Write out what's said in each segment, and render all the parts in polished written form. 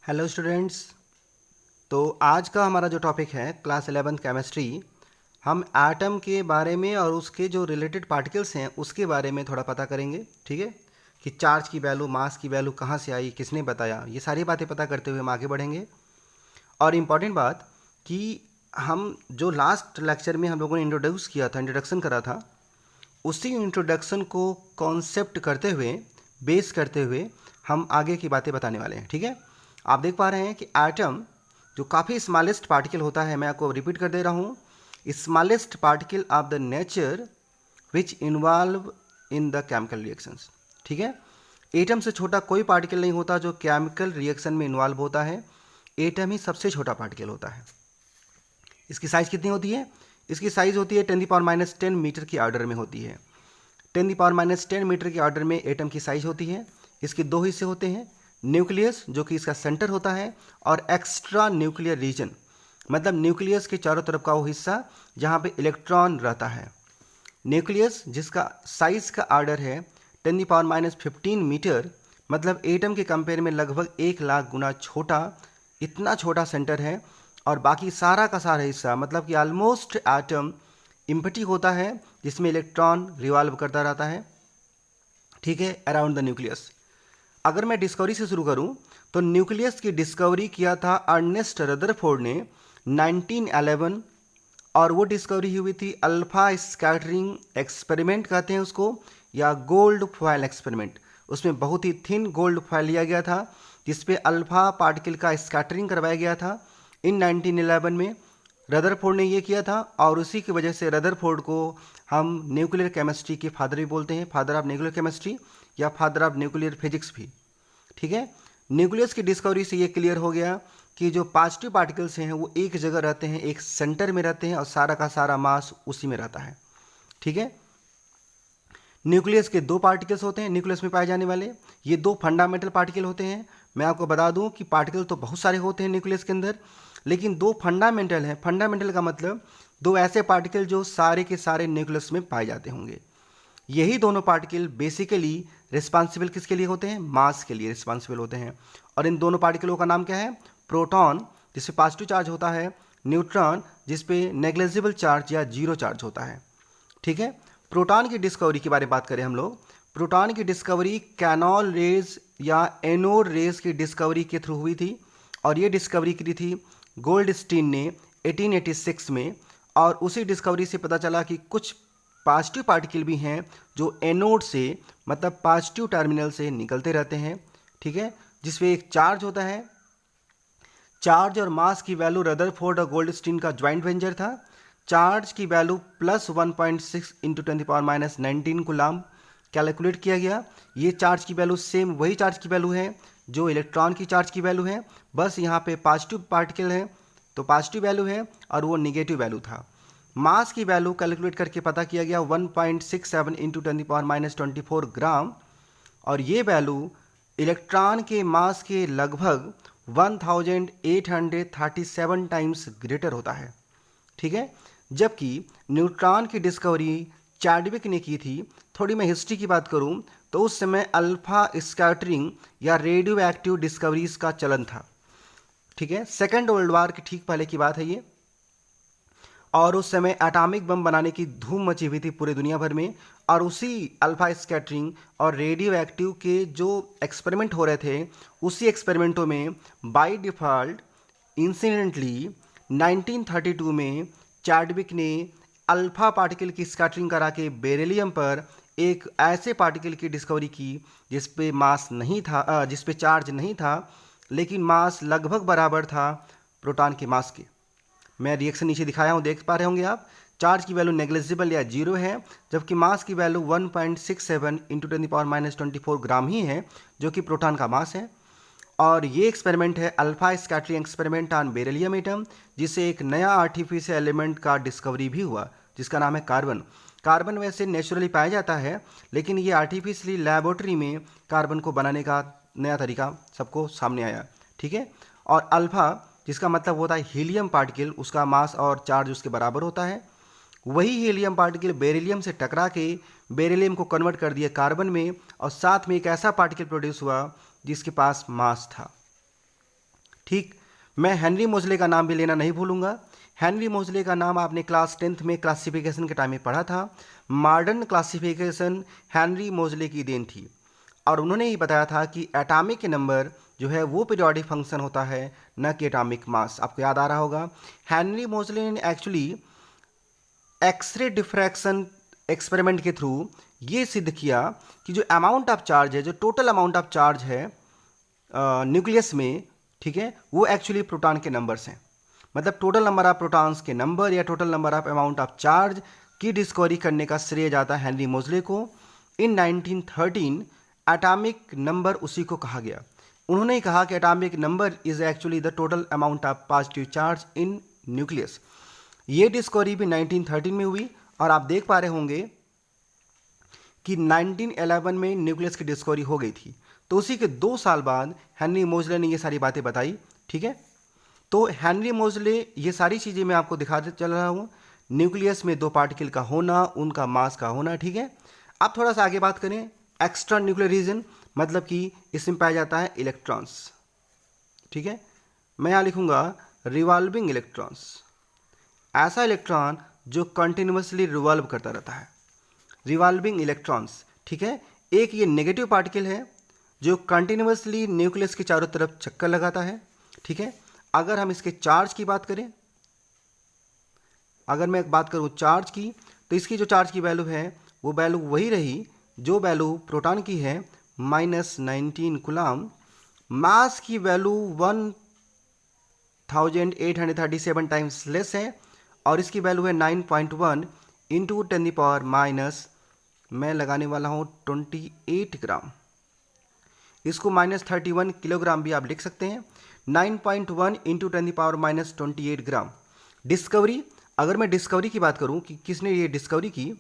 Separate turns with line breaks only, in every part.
Hello students. तो आज का हमारा जो टॉपिक है क्लास 11th केमिस्ट्री, हम एटम के बारे में और उसके जो रिलेटेड पार्टिकल्स हैं उसके बारे में थोड़ा पता करेंगे। ठीक है, कि चार्ज की वैल्यू, मास की वैल्यू कहाँ से आई, किसने बताया, ये सारी बातें पता करते हुए हम आगे बढ़ेंगे। और इम्पॉर्टेंट बात कि हम जो लास्ट लेक्चर में हम लोगों ने इंट्रोडक्शन करा था, उसी इंट्रोडक्शन को कॉन्सेप्ट करते हुए, बेस करते हुए हम आगे की बातें बताने वाले हैं। ठीक है, आप देख पा रहे हैं कि एटम जो काफ़ी स्मॉलेस्ट पार्टिकल होता है, मैं आपको रिपीट कर दे रहा हूँ, smallest particle of the nature which involve in the chemical reactions. ठीक है, एटम से छोटा कोई पार्टिकल नहीं होता जो केमिकल रिएक्शन में इन्वॉल्व होता है। एटम ही सबसे छोटा पार्टिकल होता है। इसकी साइज़ कितनी होती है? इसकी साइज़ होती है 10⁻10 मीटर की ऑर्डर में होती है। 10⁻10 मीटर के ऑर्डर में एटम की साइज़ होती है। इसके दो हिस्से होते हैं, न्यूक्लियस जो कि इसका सेंटर होता है, और एक्स्ट्रा न्यूक्लियर रीजन, मतलब न्यूक्लियस के चारों तरफ का वो हिस्सा जहाँ पे इलेक्ट्रॉन रहता है। न्यूक्लियस जिसका साइज़ का ऑर्डर है 10⁻15 मीटर, मतलब एटम के कंपेयर में लगभग 1,00,000 गुना छोटा, इतना छोटा सेंटर है। और बाकी सारा का सारा हिस्सा, मतलब कि ऑलमोस्ट एटम इम्पटी होता है, जिसमें इलेक्ट्रॉन रिवॉल्व करता रहता है। ठीक है, अराउंड द न्यूक्लियस। अगर मैं डिस्कवरी से शुरू करूं तो न्यूक्लियस की डिस्कवरी किया था अर्नेस्ट रदरफोर्ड ने 1911, और वो डिस्कवरी हुई थी अल्फा स्कैटरिंग एक्सपेरिमेंट कहते हैं उसको, या गोल्ड फॉयल एक्सपेरिमेंट। उसमें बहुत ही थिन गोल्ड फॉयल लिया गया था जिसपे अल्फा पार्टिकल का स्कैटरिंग करवाया गया था इन 1911 में। रदरफोर्ड ने ये किया था, और उसी की वजह से रदरफोर्ड को हम न्यूक्लियर केमिस्ट्री के फादर भी बोलते हैं, फादर ऑफ न्यूक्लियर केमिस्ट्री या फादर ऑफ न्यूक्लियर फिजिक्स भी। ठीक है, न्यूक्लियस की डिस्कवरी से ये क्लियर हो गया कि जो पॉजिटिव पार्टिकल्स हैं वो एक जगह रहते हैं, एक सेंटर में रहते हैं, और सारा का सारा मास उसी में रहता है। ठीक है, न्यूक्लियस के दो पार्टिकल्स होते हैं, न्यूक्लियस में पाए जाने वाले ये दो फंडामेंटल पार्टिकल होते हैं। मैं आपको बता दूं कि पार्टिकल तो बहुत सारे होते हैं न्यूक्लियस के अंदर, लेकिन दो फंडामेंटल हैं। फंडामेंटल का मतलब दो ऐसे पार्टिकल जो सारे के सारे न्यूक्लियस में पाए जाते होंगे। यही दोनों पार्टिकल बेसिकली रिस्पॉन्सिबल किसके लिए होते हैं? मास के लिए रिस्पॉन्सिबल होते हैं। और इन दोनों पार्टिकलों का नाम क्या है? प्रोटॉन जिस पे पॉजिटिव चार्ज होता है, न्यूट्रॉन जिस पे नेग्लिजिबल चार्ज या जीरो चार्ज होता है। ठीक है, प्रोटॉन की डिस्कवरी के बारे में बात करें हम लोग, प्रोटॉन की डिस्कवरी कैनॉल रेज या एनोड रेज की डिस्कवरी के थ्रू हुई थी, और ये डिस्कवरी की थी गोल्डस्टीन ने 1886 में। और उसी डिस्कवरी से पता चला कि कुछ पॉजिटिव पार्टिकल भी हैं जो एनोड से, मतलब पॉजिटिव टर्मिनल से निकलते रहते हैं। ठीक है, जिसमें एक चार्ज होता है। चार्ज और मास की वैल्यू रदरफोर्ड और गोल्डस्टीन का ज्वाइंट वेंचर था। चार्ज की वैल्यू +1.6 इंटू 10⁻19 कूलम्ब कैलकुलेट किया गया। ये चार्ज की वैल्यू सेम वही चार्ज की वैल्यू है जो इलेक्ट्रॉन की चार्ज की वैल्यू है, बस यहाँ पे पॉजिटिव पार्टिकल है तो पॉजिटिव वैल्यू है, और वो निगेटिव वैल्यू था। मास की वैल्यू कैलकुलेट करके पता किया गया 1.67 इंटू 10⁻24 ग्राम, और ये वैल्यू इलेक्ट्रॉन के मास के लगभग 1837 टाइम्स ग्रेटर होता है। ठीक है, जबकि न्यूट्रॉन की डिस्कवरी चैडविक ने की थी। थोड़ी मैं हिस्ट्री की बात करूं तो उस समय अल्फा स्कैटरिंग या रेडियो एक्टिव डिस्कवरीज का चलन था। ठीक है, सेकेंड वर्ल्ड वॉर के ठीक पहले की बात है ये, और उस समय एटॉमिक बम बनाने की धूम मची हुई थी पूरे दुनिया भर में। और उसी अल्फा स्कैटरिंग और रेडियो एक्टिव के जो एक्सपेरिमेंट हो रहे थे, उसी एक्सपेरिमेंटों में बाय डिफ़ॉल्ट इंसिडेंटली 1932 में चैडविक ने अल्फा पार्टिकल की स्कैटरिंग करा के बेरिलियम पर एक ऐसे पार्टिकल की डिस्कवरी की जिस पे मास नहीं था, जिस पे चार्ज नहीं था, लेकिन मास लगभग बराबर था प्रोटॉन के मास के। मैं रिएक्शन नीचे दिखाया हूँ, देख पा रहे होंगे आप। चार्ज की वैल्यू नेग्लिजिबल या जीरो है, जबकि मास की वैल्यू 1.67 इंटू 10⁻24 ग्राम ही है, जो कि प्रोटॉन का मास है। और ये एक्सपेरिमेंट है alpha scattering experiment on beryllium atom, जिससे एक नया आर्टिफिशियल एलिमेंट का डिस्कवरी भी हुआ जिसका नाम है कार्बन। कार्बन वैसे नेचुरली पाया जाता है, लेकिन ये आर्टिफिशियली लेबोरेटरी में कार्बन को बनाने का नया तरीका सबको सामने आया। ठीक है, और अल्फा जिसका मतलब होता है हीलियम पार्टिकल, उसका मास और चार्ज उसके बराबर होता है। वही हीलियम पार्टिकल बेरिलियम से टकरा के बेरिलियम को कन्वर्ट कर दिया कार्बन में, और साथ में एक ऐसा पार्टिकल प्रोड्यूस हुआ जिसके पास मास था। ठीक। मैं हेनरी मोजले का नाम भी लेना नहीं भूलूंगा। हेनरी मोजले का नाम आपने क्लास 10th में क्लासिफिकेशन के टाइम में पढ़ा था। मॉडर्न क्लासिफिकेशन हेनरी मोजले की देन थी और उन्होंने ही बताया था कि एटॉमिक नंबर जो है वो पीरियोडिक फंक्शन होता है, न कि एटॉमिक मास। आपको याद आ रहा होगा हेनरी मोजले ने एक्चुअली एक्सरे डिफ्रैक्शन एक्सपेरिमेंट के थ्रू ये सिद्ध किया कि जो अमाउंट ऑफ चार्ज है, जो टोटल अमाउंट ऑफ चार्ज है न्यूक्लियस में, ठीक है, वो एक्चुअली प्रोटॉन के नंबर्स हैं। मतलब टोटल नंबर ऑफ प्रोटॉन्स के नंबर या total number of amount of charge की डिस्कवरी करने का श्रेय जाता है हेनरी मोजले को। इन 1913 एटॉमिक नंबर उसी को कहा गया। उन्होंने ही कहा कि atomic number is actually the total amount of positive charge in nucleus. ये डिस्कवरी भी 1913 में हुई और आप देख पा रहे होंगे कि 1911 में न्यूक्लियस की डिस्कवरी हो गई थी। तो उसी के 2 साल बाद हेनरी मोजले ने ये सारी बातें बताई, ठीक है। तो हेनरी मोजले ये सारी चीज़ें मैं आपको दिखाते चल रहा हूँ। न्यूक्लियस में 2 पार्टिकल का होना, उनका मास का होना, ठीक है। अब थोड़ा सा आगे बात करें एक्स्ट्रा न्यूक्लियर रीजन, मतलब कि इसमें पाया जाता है इलेक्ट्रॉन्स, ठीक है। मैं यहाँ लिखूँगा रिवॉल्विंग इलेक्ट्रॉन्स, ऐसा इलेक्ट्रॉन जो कंटिन्यूसली रिवॉल्व करता रहता है, रिवॉल्विंग इलेक्ट्रॉन्स, ठीक है। एक ये नेगेटिव पार्टिकल है जो कंटिन्यूसली न्यूक्लियस के चारों तरफ चक्कर लगाता है, ठीक है। अगर हम इसके चार्ज की बात करें, अगर मैं बात करूं चार्ज की, तो इसकी जो चार्ज की वैल्यू है वो वैल्यू वही रही जो वैल्यू प्रोटॉन की है, -19 कूलम। मास की वैल्यू 1837 टाइम्स लेस है और इसकी वैल्यू है 9.1 इंटू 10⁻⁻, मैं लगाने वाला हूँ 28 ग्राम। इसको -31 किलोग्राम भी आप लिख सकते हैं। 9.1 इंटू 10⁻⁻28 ग्राम। डिस्कवरी, अगर मैं डिस्कवरी की बात करूं कि किसने ये डिस्कवरी की,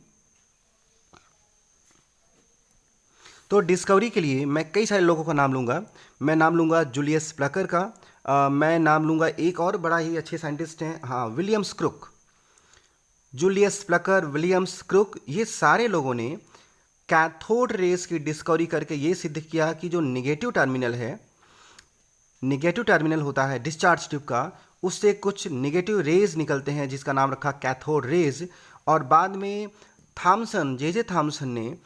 तो डिस्कवरी के लिए मैं कई सारे लोगों का नाम लूँगा। मैं नाम लूँगा जूलियस प्लकर का, मैं नाम लूँगा एक और बड़ा ही अच्छे साइंटिस्ट हैं, हाँ, Williams Crook. Julius Plucker, Williams Crook, ये सारे लोगों ने कैथोड रेस की डिस्कवरी करके ये सिद्ध किया कि जो निगेटिव टर्मिनल है, निगेटिव टर्मिनल होता है डिस्चार्ज ट्यूब का, उससे कुछ निगेटिव रेज निकलते हैं जिसका नाम रखा कैथोड रेज। और बाद में थॉमसन, जे थॉमसन ने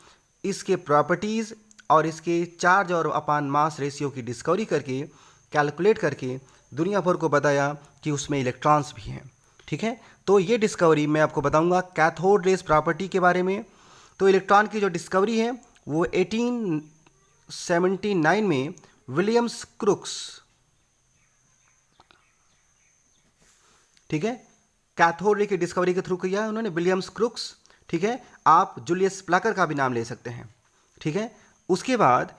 इसके प्रॉपर्टीज़ और इसके चार्ज और अपान मास रेशियो की डिस्कवरी करके, कैलकुलेट करके दुनिया भर को बताया कि उसमें इलेक्ट्रॉन्स भी हैं, ठीक है। तो ये डिस्कवरी मैं आपको बताऊंगा कैथोड रेस प्रॉपर्टी के बारे में। तो इलेक्ट्रॉन की जो डिस्कवरी है वो 1879 में विलियम्स क्रुक्स, ठीक है, कैथोड रे की डिस्कवरी के थ्रू किया है उन्होंने, विलियम्स क्रुक्स, ठीक है। आप जूलियस प्लकर का भी नाम ले सकते हैं, ठीक है। उसके बाद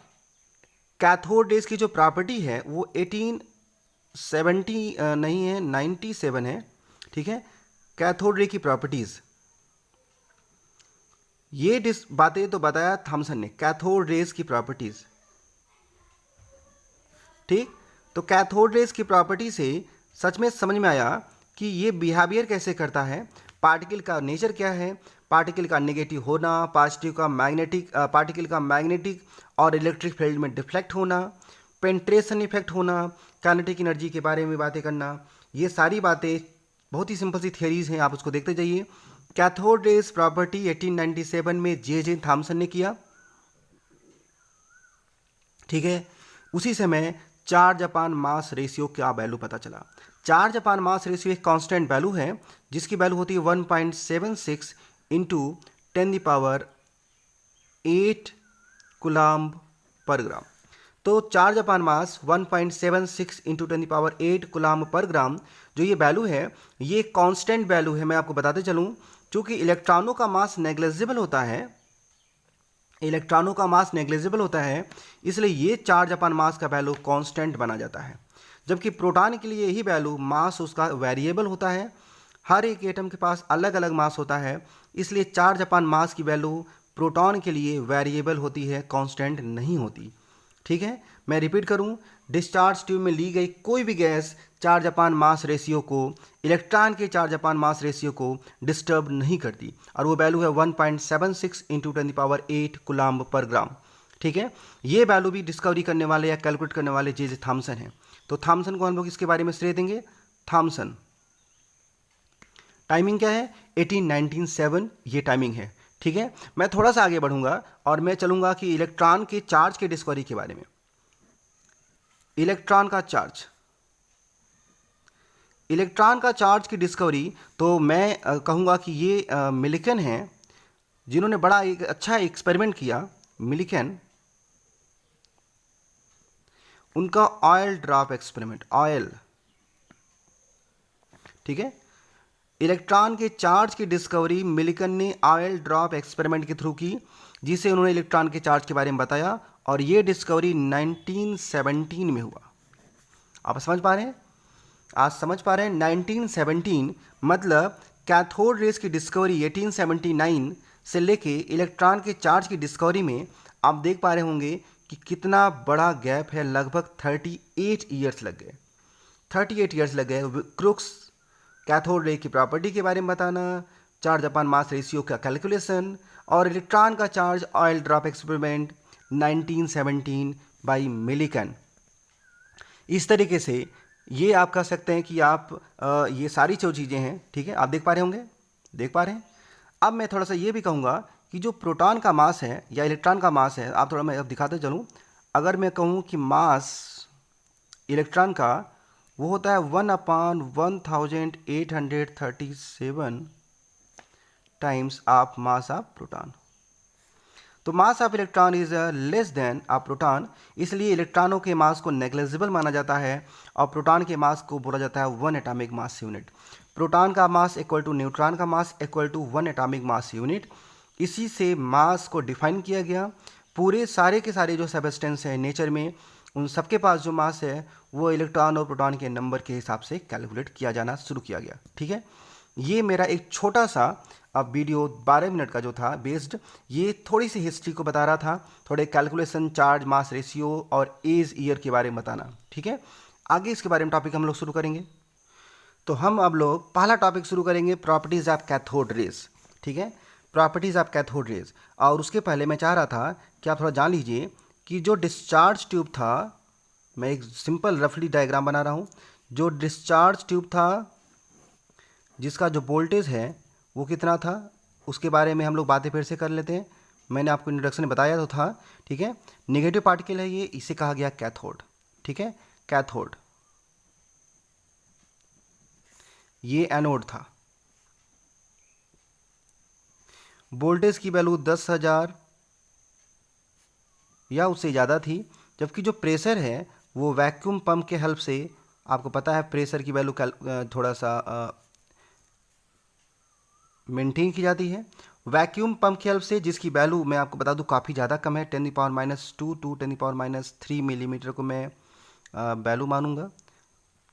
कैथोड रेस की जो प्रॉपर्टी है वो 1870 नहीं है, 97 है, ठीक है। कैथोड रे की प्रॉपर्टीज़, ये बातें तो बताया थॉमसन ने, कैथोड रेस की प्रॉपर्टीज़, ठीक। तो कैथोड रेस की प्रॉपर्टी से सच में समझ में आया कि ये बिहेवियर कैसे करता है, पार्टिकल का नेचर क्या है, पार्टिकल का नेगेटिव होना, पॉजिटिव का मैग्नेटिक, पार्टिकल का मैग्नेटिक और इलेक्ट्रिक फील्ड में डिफ्लेक्ट होना, पेंट्रेशन इफेक्ट होना, काइनेटिक एनर्जी के बारे में बातें करना, ये सारी बातें बहुत ही सिंपल सी थियरीज हैं, आप उसको देखते जाइए। कैथोड रेस प्रॉपर्टी 1897 में जे थॉमसन ने किया, ठीक है। उसी समय चार्ज अपान मास रेशियो का वैल्यू पता चला। चार्ज अपान मास रेशियो एक कांस्टेंट वैल्यू है जिसकी वैल्यू होती है 1.76 इंटू 10⁸ कूलम पर ग्राम। तो चार्ज अपान मास 1.76 इंटू 10⁸ कूलम पर ग्राम, जो ये वैल्यू है ये कांस्टेंट वैल्यू है। मैं आपको बताते चलूँ, क्योंकि इलेक्ट्रॉनों का मास नेग्लिजिबल होता है, इलेक्ट्रॉनों का मास नेग्लिजिबल होता है, इसलिए ये चार्ज अपान मास का वैल्यू कांस्टेंट बना जाता है। जबकि प्रोटॉन के लिए यही वैल्यू मास उसका वेरिएबल होता है, हर एक एटम के पास अलग अलग मास होता है, इसलिए चार्ज अपान मास की वैल्यू प्रोटॉन के लिए वेरिएबल होती है, कांस्टेंट नहीं होती, ठीक है। मैं रिपीट करूं, डिस्चार्ज ट्यूब में ली गई कोई भी गैस चार्ज अपान मास रेशियो को, इलेक्ट्रॉन के चार्ज अपान मास रेशियो को डिस्टर्ब नहीं करती, और वो वैल्यू है 1.76 इंटू 10⁸ कूलम पर ग्राम, ठीक है। ये वैल्यू भी डिस्कवरी करने वाले या कैलकुलेट करने वाले जे थॉमसन हैं। तो थॉमसन को हम लोग इसके बारे में श्रेय देंगे। थॉमसन टाइमिंग क्या है 1897 ये टाइमिंग है। ठीक है, मैं थोड़ा सा आगे बढ़ूंगा और मैं चलूंगा कि इलेक्ट्रॉन के चार्ज के डिस्कवरी के बारे में। इलेक्ट्रॉन का चार्ज की डिस्कवरी तो मैं कहूँगा कि ये मिलिकन हैं जिन्होंने बड़ा एक अच्छा एक्सपेरिमेंट किया। मिलिकन, उनका ऑयल ड्रॉप एक्सपेरिमेंट, ऑयल, ठीक है। इलेक्ट्रॉन के चार्ज की डिस्कवरी मिलिकन ने ऑयल ड्रॉप एक्सपेरिमेंट के थ्रू की, जिसे उन्होंने इलेक्ट्रॉन के चार्ज के बारे में बताया, और ये डिस्कवरी 1917 में हुआ। आप समझ पा रहे हैं? आज समझ पा रहे हैं 1917 मतलब कैथोड रेस की डिस्कवरी 1879 से लेके इलेक्ट्रॉन के चार्ज की डिस्कवरी में आप देख पा रहे होंगे कि कितना बड़ा गैप है। लगभग 38 ईयर्स लग गए। 38 ईयर्स लग गए क्रुक्स कैथोड रे की प्रॉपर्टी के बारे में बताना, चार्ज अपॉन मास रेशियो का कैलकुलेशन, और इलेक्ट्रॉन का charge oil drop experiment 1917 by Millikan. इस तरीके से ये आप कह सकते हैं कि आप ये सारी जो चीज़ें हैं, ठीक है, आप देख पा रहे होंगे, देख पा रहे हैं। अब मैं थोड़ा सा ये भी कहूँगा कि जो प्रोटॉन का मास है या इलेक्ट्रॉन का मास है, आप थोड़ा मैं अब दिखाते चलूँ। अगर मैं कहूँ कि मास इलेक्ट्रॉन का वो होता है 1/1837 times of mass of proton. तो mass of electron is less than of proton, इसलिए इलेक्ट्रॉनों के मास को नेग्लिजिबल माना जाता है और प्रोटॉन के मास को बोला जाता है 1 एटॉमिक मास यूनिट। प्रोटॉन का मास इक्वल टू न्यूट्रॉन का mass equal to 1 atomic mass unit. इसी से मास को डिफाइन किया गया। पूरे सारे के सारे जो सब्सटेंस हैं नेचर में, उन सबके पास जो मास है वो इलेक्ट्रॉन और प्रोटॉन के नंबर के हिसाब से कैलकुलेट किया जाना शुरू किया गया। ठीक है, ये मेरा एक छोटा सा अब वीडियो 12 मिनट का जो था बेस्ड, ये थोड़ी सी हिस्ट्री को बता रहा था, थोड़े कैलकुलेशन, चार्ज, मास रेशियो और एज ईयर के बारे में बताना। ठीक है, आगे इसके बारे में टॉपिक हम लोग शुरू करेंगे। तो हम अब लोग पहला टॉपिक शुरू करेंगे, प्रॉपर्टीज़ ऑफ कैथोड रेज। ठीक है, प्रॉपर्टीज़ ऑफ कैथोड रेज। और उसके पहले मैं चाह रहा था कि आप थोड़ा जान लीजिए कि जो डिस्चार्ज ट्यूब था, मैं एक सिंपल रफली डायग्राम बना रहा हूँ। जो डिस्चार्ज ट्यूब था जिसका जो वोल्टेज है वो कितना था, उसके बारे में हम लोग बातें फिर से कर लेते हैं। मैंने आपको इंट्रोडक्शन में बताया तो था। ठीक है, नेगेटिव पार्टिकल है ये, इसे कहा गया कैथोड। ठीक है, कैथोड। ये एनोड था। वोल्टेज की वैल्यू 10,000 या उससे ज़्यादा थी, जबकि जो प्रेशर है वो वैक्यूम पंप के हेल्प से, आपको पता है प्रेशर की वैल्यू थोड़ा सा मेंटेन की जाती है वैक्यूम पंप की हेल्प से, जिसकी वैल्यू मैं आपको बता दूं काफ़ी ज़्यादा कम है। 10⁻² टू 10⁻³ मिलीमीटर को मैं वैल्यू मानूंगा।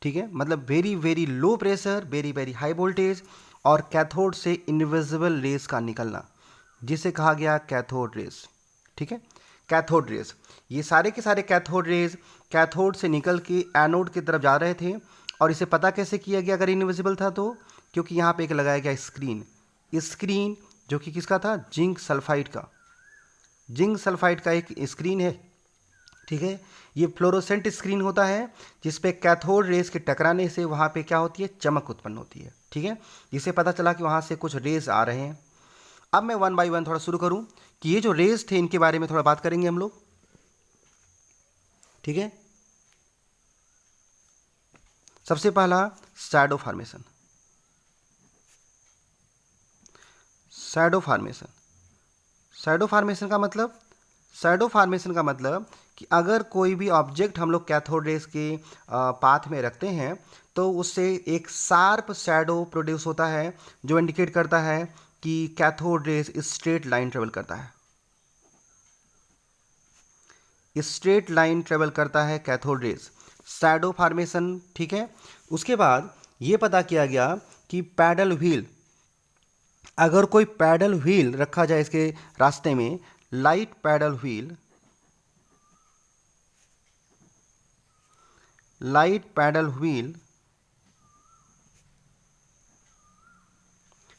ठीक है, मतलब very very low pressure, very very high voltage, और कैथोड से इनविजिबल रेस का निकलना, जिसे कहा गया कैथोड रेस। ठीक है, कैथोड रेस, ये सारे के सारे कैथोड रेस कैथोड से निकल के एनोड की तरफ जा रहे थे। और इसे पता कैसे किया गया अगर इनविजिबल था तो, क्योंकि यहाँ पे एक लगाया गया स्क्रीन जो कि किसका था, जिंक सल्फाइड का। जिंक सल्फाइड का एक स्क्रीन है। ठीक है, ये फ्लोरोसेंट स्क्रीन होता है जिस पे कैथोड रेस के टकराने से वहाँ पे क्या होती है, चमक उत्पन्न होती है। ठीक है, जिससे पता चला कि वहाँ से कुछ रेस आ रहे हैं। अब मैं 1 बाय 1 थोड़ा शुरू करूँ कि ये जो रेस थे इनके बारे में थोड़ा बात करेंगे हम लोग। ठीक है, सबसे पहला शैडो फॉर्मेशन। शैडो फॉर्मेशन का मतलब कि अगर कोई भी ऑब्जेक्ट हम लोग कैथोड रेस के पाथ में रखते हैं तो उससे एक शार्प शैडो प्रोड्यूस होता है, जो इंडिकेट करता है कि cathode rays straight line travel करता है। स्ट्रेट लाइन ट्रेवल करता है कैथोड रेस, शैडो फॉर्मेशन। ठीक है, उसके बाद ये पता किया गया कि पैडल व्हील, अगर कोई पैडल व्हील रखा जाए इसके रास्ते में, लाइट पैडल व्हील,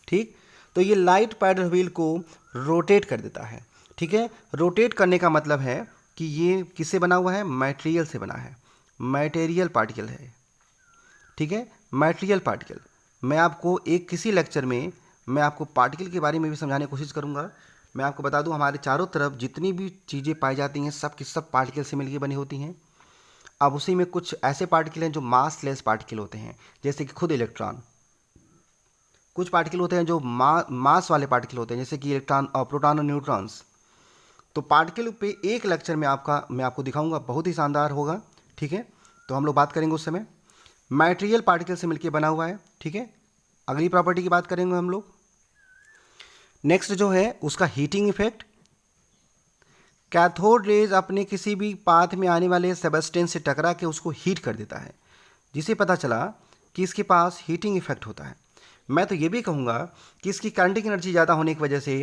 ठीक, तो ये लाइट पैडल व्हील को रोटेट कर देता है। ठीक है। रोटेट करने का मतलब है कि ये किससे बना हुआ है, मटेरियल से बना है, मटेरियल पार्टिकल है, ठीक है, मटेरियल पार्टिकल। मैं आपको एक किसी लेक्चर में मैं आपको पार्टिकल के बारे में भी समझाने की कोशिश करूँगा। मैं आपको बता दूं, हमारे चारों तरफ जितनी भी चीज़ें पाई जाती हैं सब की सब पार्टिकल से मिलकर बनी होती हैं। अब उसी में कुछ ऐसे पार्टिकल हैं जो मासलेस पार्टिकल होते हैं, जैसे कि खुद इलेक्ट्रॉन। कुछ पार्टिकल होते हैं जो मास वाले पार्टिकल होते हैं, जैसे कि इलेक्ट्रॉन और प्रोटॉन और न्यूट्रॉन्स। तो पार्टिकल पे एक लेक्चर में मैं आपको दिखाऊंगा, बहुत ही शानदार होगा, ठीक है। तो हम लोग बात करेंगे उस समय। मटेरियल पार्टिकल से मिलकर बना हुआ है, ठीक है। अगली प्रॉपर्टी की बात करेंगे हम लोग। नेक्स्ट जो है उसका हीटिंग इफेक्ट। कैथोड रेज अपने किसी भी पाथ में आने वाले सबस्टेंस से टकरा के उसको हीट कर देता है, जिसे पता चला कि इसके पास हीटिंग इफेक्ट होता है। मैं तो ये भी कहूँगा कि इसकी काइनेटिक एनर्जी ज़्यादा होने की वजह से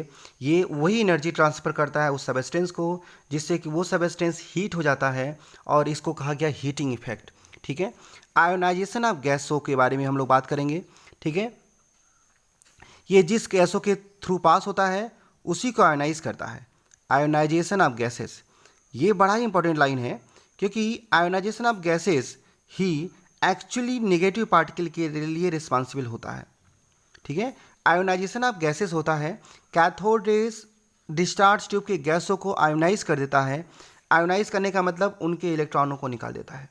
ये वही एनर्जी ट्रांसफ़र करता है उस सबस्टेंस को, जिससे कि वो सबस्टेंस हीट हो जाता है, और इसको कहा गया हीटिंग इफेक्ट, ठीक है। आयोनाइजेशन ऑफ गैसों के बारे में हम लोग बात करेंगे, ठीक है। ये जिस गैसों के थ्रू पास होता है उसी को आयोनाइज करता है, आयोनाइजेशन ऑफ गैसेस। ये बड़ा ही इंपॉर्टेंट लाइन है, क्योंकि आयोनाइजेशन ऑफ गैसेस ही एक्चुअली नेगेटिव पार्टिकल के लिए रिस्पॉन्सिबल होता है, ठीक है। आयोनाइजेशन ऑफ गैसेस होता है कैथोड रेज डिस्चार्ज ट्यूब के गैसों को आयोनाइज कर देता है। आयोनाइज करने का मतलब उनके इलेक्ट्रॉनों को निकाल देता है,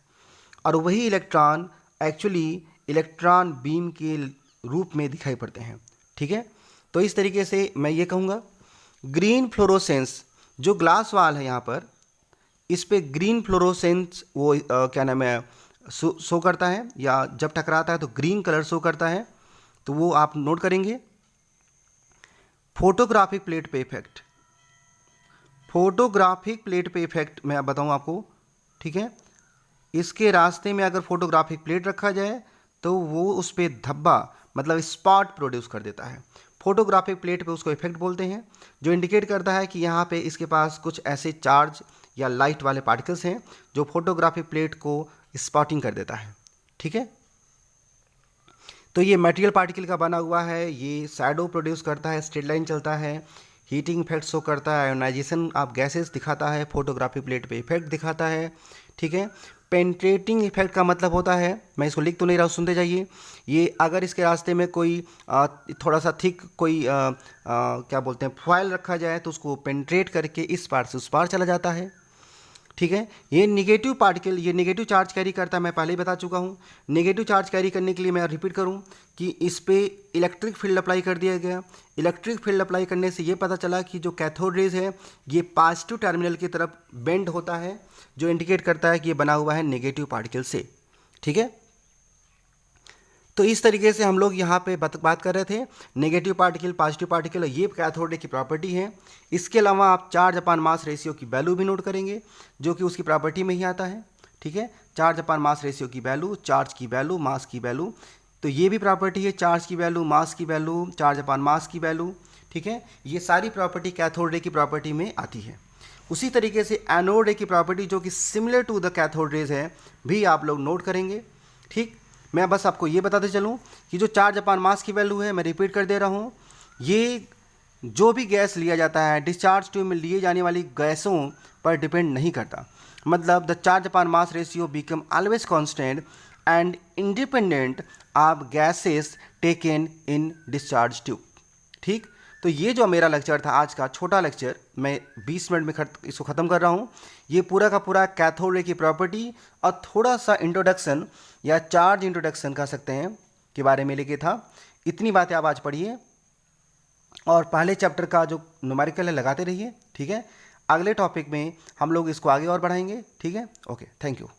और वही इलेक्ट्रॉन एक्चुअली इलेक्ट्रॉन बीम के रूप में दिखाई पड़ते हैं, ठीक है। तो इस तरीके से मैं ये कहूँगा ग्रीन फ्लोरोसेंस, जो ग्लास वाल है यहाँ पर, इस पे ग्रीन फ्लोरोसेंस वो क्या नाम है शो करता है, या जब टकराता है तो ग्रीन कलर शो करता है, तो वो आप नोट करेंगे। फोटोग्राफिक प्लेट पे इफेक्ट, फोटोग्राफिक प्लेट पे इफेक्ट मैं अब बताऊँ आपको, ठीक है। इसके रास्ते में अगर फोटोग्राफिक प्लेट रखा जाए तो वो उस पर धब्बा मतलब स्पॉट प्रोड्यूस कर देता है। फोटोग्राफिक प्लेट पे उसको इफेक्ट बोलते हैं, जो इंडिकेट करता है कि यहाँ पे इसके पास कुछ ऐसे चार्ज या लाइट वाले पार्टिकल्स हैं जो फोटोग्राफिक प्लेट को स्पॉटिंग कर देता है, ठीक है। तो ये मटेरियल पार्टिकल का बना हुआ है, ये शैडो प्रोड्यूस करता है, स्ट्रेट लाइन चलता है, हीटिंग इफेक्ट शो करता है, आयोनाइजेशन ऑफ गैसेस दिखाता है, फोटोग्राफी प्लेट पे इफेक्ट दिखाता है, ठीक है। पेंट्रेटिंग इफेक्ट का मतलब होता है, मैं इसको लिख तो नहीं रहा, सुनते जाइए। ये अगर इसके रास्ते में कोई थोड़ा सा थिक कोई क्या बोलते हैं फॉयल रखा जाए तो उसको पेंट्रेट करके इस पार से उस पार चला जाता है, ठीक है। ये नेगेटिव पार्टिकल, ये नेगेटिव चार्ज कैरी करता है, मैं पहले ही बता चुका हूँ। नेगेटिव चार्ज कैरी करने के लिए मैं रिपीट करूँ कि इस पे इलेक्ट्रिक फील्ड अप्लाई कर दिया गया। इलेक्ट्रिक फील्ड अप्लाई करने से ये पता चला कि जो कैथोड रेज है ये पॉजिटिव टर्मिनल की तरफ बेंड होता है, जो इंडिकेट करता है कि ये बना हुआ है नेगेटिव पार्टिकल से, ठीक है। तो इस तरीके से हम लोग यहाँ पे बात कर रहे थे नेगेटिव पार्टिकल, पॉजिटिव पार्टिकल, ये कैथोड रे की प्रॉपर्टी है। इसके अलावा आप चार्ज अपान मास रेशियो की वैल्यू भी नोट करेंगे, जो कि उसकी प्रॉपर्टी में ही आता है, ठीक है। चार्ज अपान मास रेशियो की वैल्यू, चार्ज की वैल्यू, मास की वैल्यू, तो ये भी प्रॉपर्टी है, चार्ज की वैल्यू, मास की वैल्यू, चार्ज अपान मास की वैल्यू, ठीक है। ये सारी प्रॉपर्टी कैथोड रे की प्रॉपर्टी में आती है। उसी तरीके से एनोड रे की प्रॉपर्टी, जो कि similar to the cathode rays है, भी आप लोग नोट करेंगे, ठीक। मैं बस आपको ये बताते चलूँ कि जो चार्ज अपान मास की वैल्यू है, मैं रिपीट कर दे रहा हूँ, ये जो भी गैस लिया जाता है डिस्चार्ज ट्यूब में लिए जाने वाली गैसों पर डिपेंड नहीं करता। मतलब the charge upon mass ratio become always constant and independent of gases taken in discharge tube, ठीक। तो ये जो मेरा लेक्चर था आज का छोटा लेक्चर, मैं 20 मिनट में इसको ख़त्म कर रहा हूँ। ये पूरा का पूरा कैथोड रे की प्रॉपर्टी और थोड़ा सा इंट्रोडक्शन या चार्ज इंट्रोडक्शन कह सकते हैं के बारे में लेके था। इतनी बातें आप आज पढ़िए और पहले चैप्टर का जो न्यूमेरिकल है लगाते रहिए, ठीक है। अगले टॉपिक में हम लोग इसको आगे और बढ़ाएंगे, ठीक है। Okay, thank you.